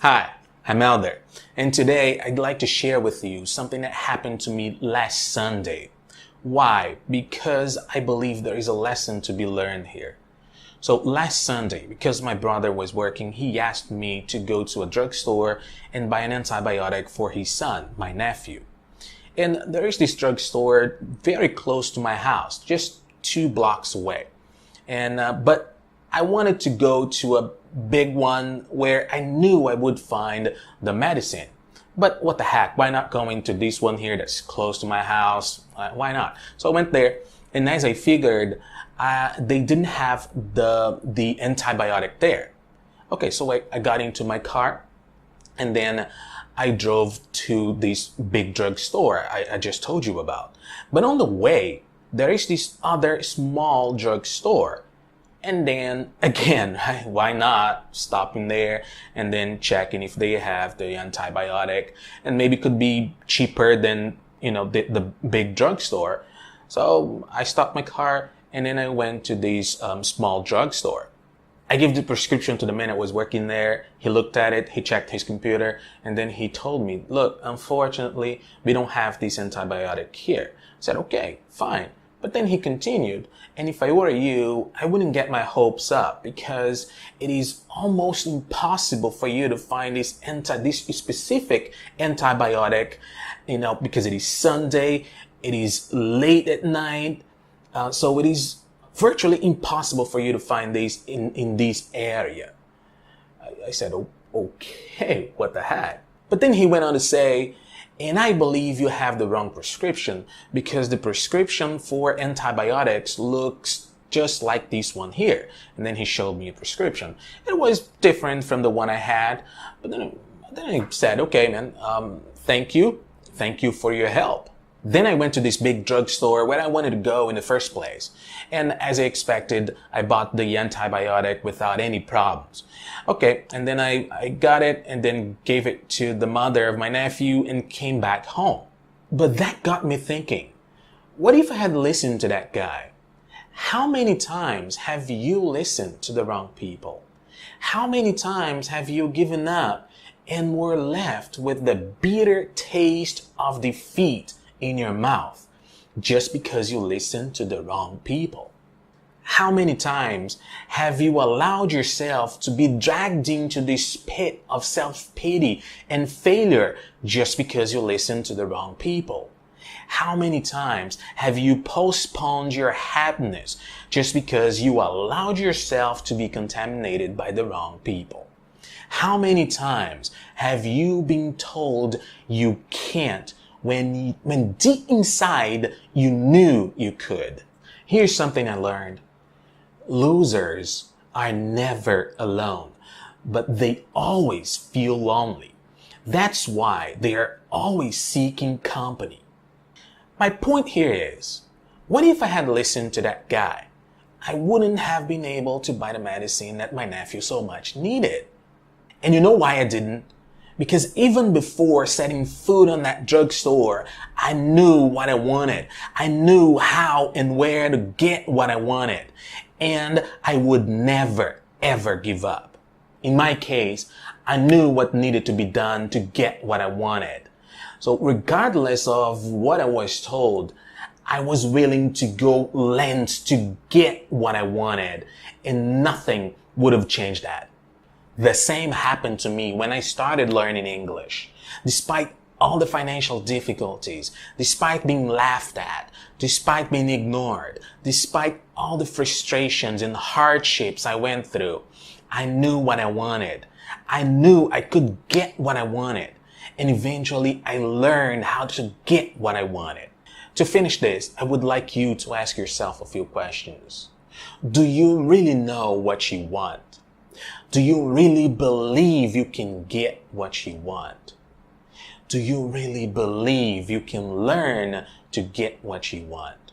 Hi, I'm Elder, and today I'd like to share with you something that happened to me last Sunday. Why? Because I believe there is a lesson to be learned here. So last Sunday, because my brother was working, he asked me to go to a drugstore and buy an antibiotic for his son, my nephew. And there is this drugstore very close to my house, just 2 blocks away. But I wanted to go to a big one where I knew I would find the medicine. But what the heck, why not going to this one here that's close to my house? Why not? So I went there, and as I figured, they didn't have the antibiotic there. Okay, so I got into my car, and then I drove to this big drugstore I just told you about. But on the way, there is this other small drugstore. And then again, why not stopping there and then checking if they have the antibiotic, and maybe could be cheaper than, the big drugstore. So I stopped my car and then I went to this small drugstore. I gave the prescription to the man that was working there. He looked at it, he checked his computer, and then he told me, look, unfortunately, we don't have this antibiotic here. I said, okay, fine. But then he continued, and if I were you, I wouldn't get my hopes up, because it is almost impossible for you to find this specific antibiotic, because it is Sunday, it is late at night, so it is virtually impossible for you to find this in this area. I said, oh, okay, what the heck? But then he went on to say, and I believe you have the wrong prescription, because the prescription for antibiotics looks just like this one here. And then he showed me a prescription. It was different from the one I had, but then I said, okay, man, thank you. Thank you for your help. Then I went to this big drugstore where I wanted to go in the first place. And as I expected, I bought the antibiotic without any problems. Okay, and then I got it and then gave it to the mother of my nephew and came back home. But that got me thinking, what if I had listened to that guy? How many times have you listened to the wrong people? How many times have you given up and were left with the bitter taste of defeat in your mouth just because you listened to the wrong people? How many times have you allowed yourself to be dragged into this pit of self-pity and failure just because you listened to the wrong people? How many times have you postponed your happiness just because you allowed yourself to be contaminated by the wrong people? How many times have you been told you can't when deep inside you knew you could? Here's something I learned. Losers are never alone, but they always feel lonely. That's why they are always seeking company. My point here is, what if I had listened to that guy? I wouldn't have been able to buy the medicine that my nephew so much needed. And you know why I didn't? Because even before setting foot on that drugstore, I knew what I wanted. I knew how and where to get what I wanted. And I would never, ever give up. In my case, I knew what needed to be done to get what I wanted. So regardless of what I was told, I was willing to go lengths to get what I wanted, and nothing would have changed that. The same happened to me when I started learning English. Despite all the financial difficulties, despite being laughed at, despite being ignored, despite all the frustrations and hardships I went through, I knew what I wanted. I knew I could get what I wanted. And eventually I learned how to get what I wanted. To finish this, I would like you to ask yourself a few questions. Do you really know what you want? Do you really believe you can get what you want? Do you really believe you can learn to get what you want?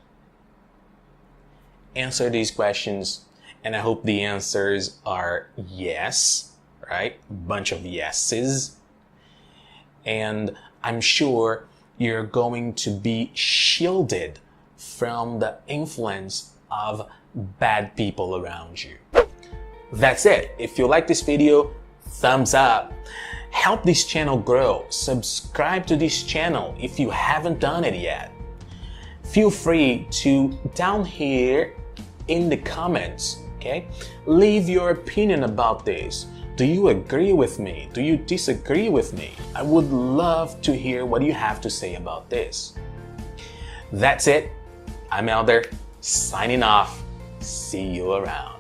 Answer these questions, and I hope the answers are yes, right? A bunch of yeses. And I'm sure you're going to be shielded from the influence of bad people around you. That's it. If you like this video, thumbs up. help this channel grow. Subscribe to this channel if you haven't done it yet. Feel free to, down here in the comments, okay, leave your opinion about this. Do you agree with me? Do you disagree with me? I would love to hear what you have to say about this. That's it. I'm Elder, signing off. See you around.